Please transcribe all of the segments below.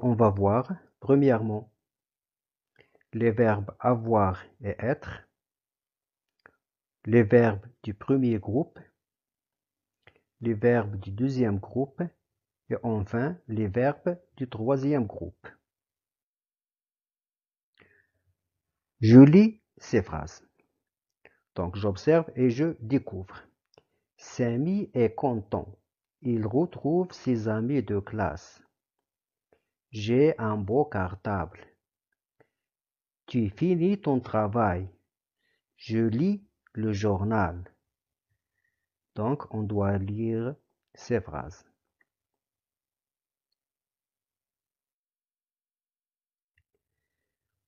On va voir, premièrement, les verbes avoir et être, les verbes du premier groupe, les verbes du deuxième groupe et enfin les verbes du troisième groupe. Je lis ces phrases. Donc j'observe et je découvre. Samy est content. Il retrouve ses amis de classe. J'ai un beau cartable. Tu finis ton travail. Je lis le journal. Donc, on doit lire ces phrases.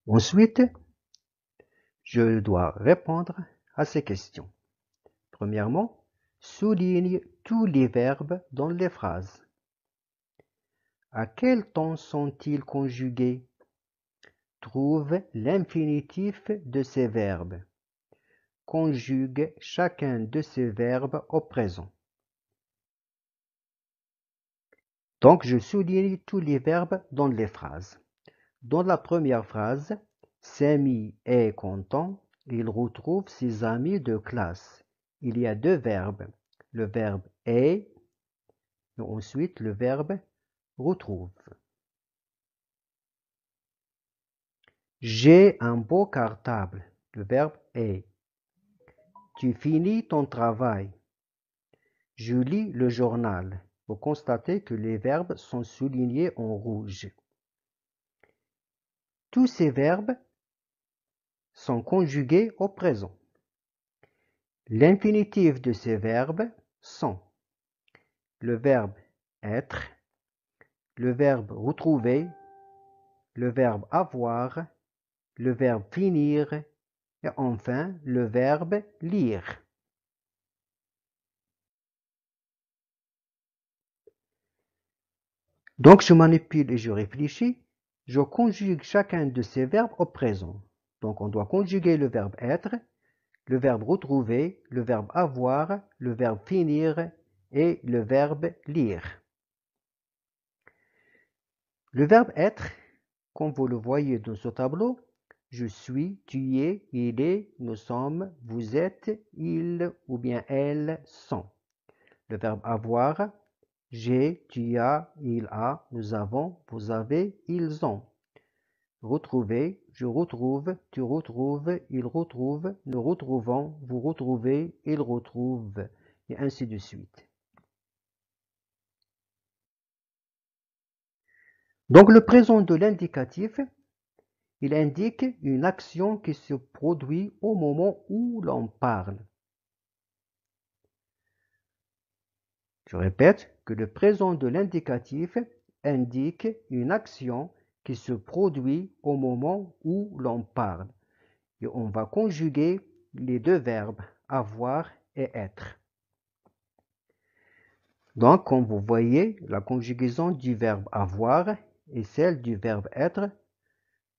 Ensuite, je dois répondre à ces questions. Premièrement, souligne tous les verbes dans les phrases. À quel temps sont-ils conjugués? Trouve l'infinitif de ces verbes. Conjugue chacun de ces verbes au présent. Donc, je souligne tous les verbes dans les phrases. Dans la première phrase, Samy est content, il retrouve ses amis de classe. Il y a deux verbes, le verbe est et ensuite le verbe retrouve. J'ai un beau cartable, le verbe est. Tu finis ton travail. Je lis le journal. Vous constatez que les verbes sont soulignés en rouge. Tous ces verbes sont conjugués au présent. L'infinitif de ces verbes sont le verbe être, le verbe retrouver, le verbe avoir, le verbe finir et enfin le verbe lire. Donc je manipule et je réfléchis, je conjugue chacun de ces verbes au présent. Donc on doit conjuguer le verbe être, le verbe retrouver, le verbe avoir, le verbe finir et le verbe lire. Le verbe être, comme vous le voyez dans ce tableau, je suis, tu es, il est, nous sommes, vous êtes, ils ou bien elles sont. Le verbe avoir, j'ai, tu as, il a, nous avons, vous avez, ils ont. Retrouver, je retrouve, tu retrouves, il retrouve, nous retrouvons, vous retrouvez, ils retrouvent, et ainsi de suite. Donc le présent de l'indicatif, il indique une action qui se produit au moment où l'on parle. Je répète que le présent de l'indicatif indique une action qui se produit au moment où l'on parle. Et on va conjuguer les deux verbes avoir et être. Donc, comme vous voyez, la conjugaison du verbe avoir et celle du verbe être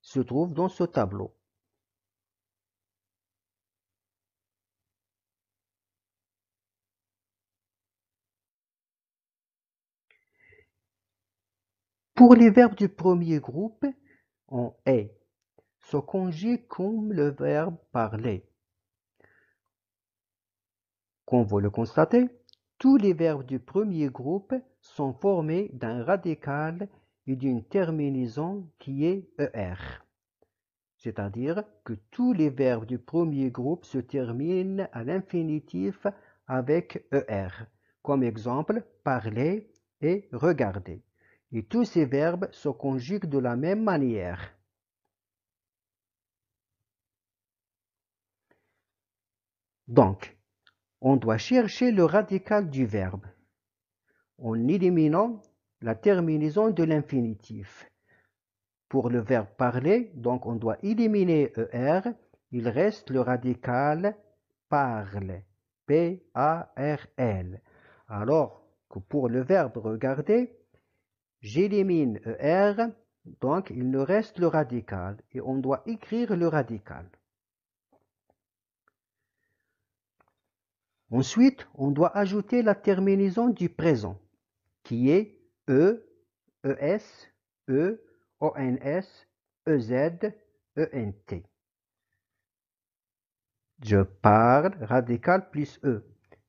se trouve dans ce tableau. Pour les verbes du premier groupe, en est, se conjugue comme le verbe parler. Comme vous le constatez, tous les verbes du premier groupe sont formés d'un radical et d'une terminaison qui est ER. C'est-à-dire que tous les verbes du premier groupe se terminent à l'infinitif avec ER. Comme exemple, parler et regarder. Et tous ces verbes se conjuguent de la même manière. Donc, on doit chercher le radical du verbe en éliminant la terminaison de l'infinitif. Pour le verbe parler, donc on doit éliminer ER, il reste le radical parle, P-A-R-L. Alors que pour le verbe regarder, j'élimine ER, Donc, il nous reste le radical et on doit écrire le radical. Ensuite, on doit ajouter la terminaison du présent, qui est E, ES, E, ONS, EZ, ENT. Je parle radical plus E,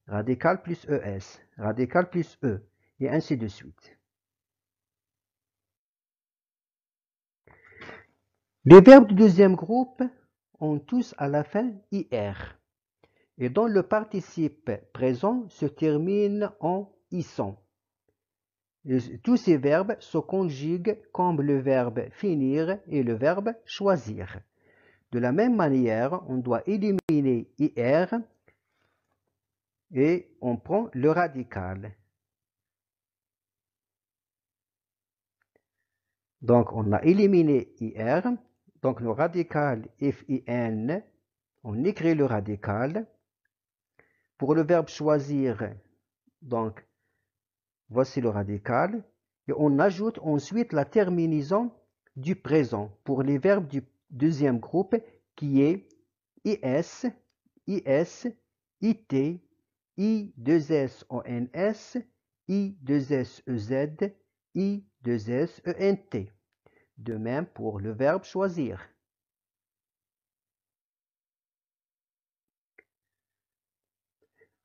radical plus ES, radical plus E, et ainsi de suite. Les verbes du deuxième groupe ont tous à la fin IR, et dont le participe présent se termine en ISON. Tous ces verbes se conjuguent comme le verbe finir et le verbe choisir. De la même manière, on doit éliminer IR et on prend le radical. Donc, on a éliminé IR. Donc, le radical FIN, on écrit le radical. Pour le verbe choisir, donc, voici le radical. Et on ajoute ensuite la terminaison du présent pour les verbes du deuxième groupe qui est IS, IS, IT, I2SONS, I2SEZ, I2SENT. De même pour le verbe choisir.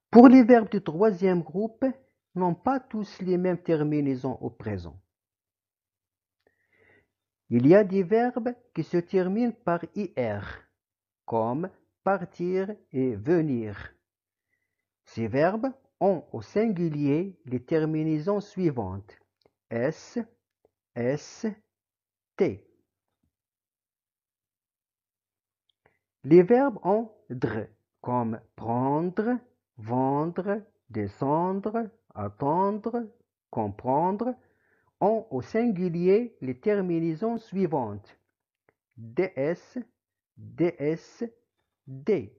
Pour les verbes du troisième groupe, n'ont pas tous les mêmes terminaisons au présent. Il y a des verbes qui se terminent par IR, comme partir et venir. Ces verbes ont au singulier les terminaisons suivantes: S, S, T. Les verbes ont dr, comme prendre, vendre, descendre, attendre, comprendre, ont au singulier les terminaisons suivantes: ds, ds, d.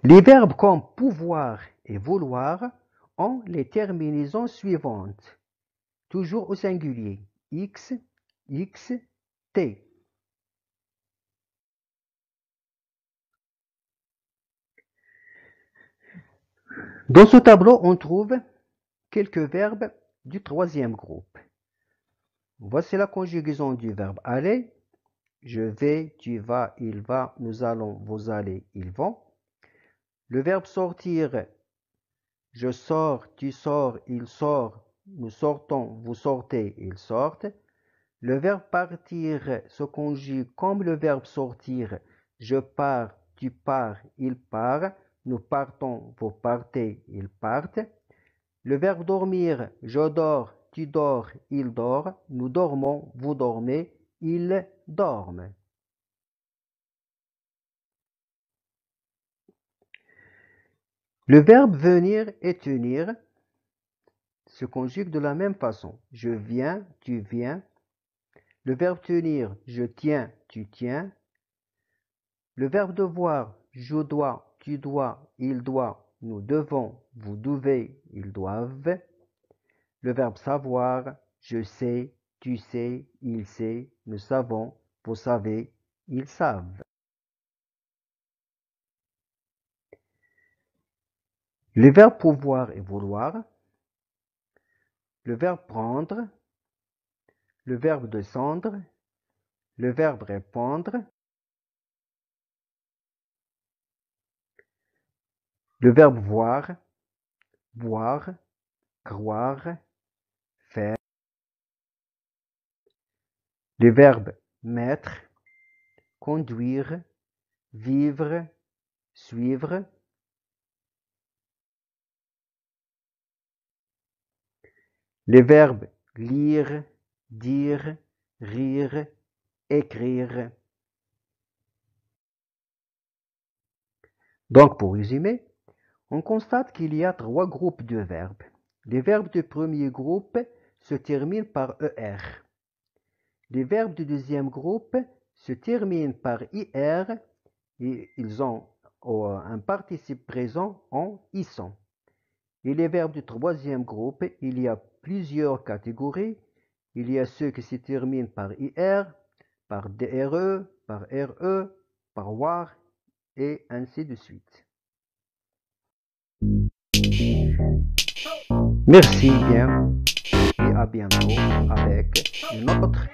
Les verbes comme pouvoir et vouloir ont les terminaisons suivantes, toujours au singulier: x, x, t. Dans ce tableau, on trouve quelques verbes du troisième groupe. Voici la conjugaison du verbe aller. Je vais, tu vas, il va, nous allons, vous allez, ils vont. Le verbe sortir, je sors, tu sors, il sort, nous sortons, vous sortez, ils sortent. Le verbe partir se conjugue comme le verbe sortir. Je pars, tu pars, il part. Nous partons, vous partez, ils partent. Le verbe dormir, je dors, tu dors, il dort. Nous dormons, vous dormez, ils dorment. Le verbe venir et tenir se conjugue de la même façon. Je viens, tu viens. Le verbe tenir, je tiens, tu tiens. Le verbe devoir, je dois, tu dois, il doit, nous devons, vous devez, ils doivent. Le verbe savoir, je sais, tu sais, il sait, nous savons, vous savez, ils savent. Le verbe pouvoir et vouloir. Le verbe prendre. Le verbe descendre. Le verbe répondre. Le verbe voir, boire, croire, faire. Les verbes mettre, conduire, vivre, suivre. Les verbes lire, dire, rire, écrire. Donc, pour résumer, on constate qu'il y a 3 groupes de verbes. Les verbes du premier groupe se terminent par ER. Les verbes du deuxième groupe se terminent par IR et ils ont un participe présent en ISON. Et les verbes du troisième groupe, il y a plusieurs catégories. Il y a ceux qui se terminent par IR, par DRE, par RE, par WAR, et ainsi de suite. Merci bien et à bientôt avec une autre.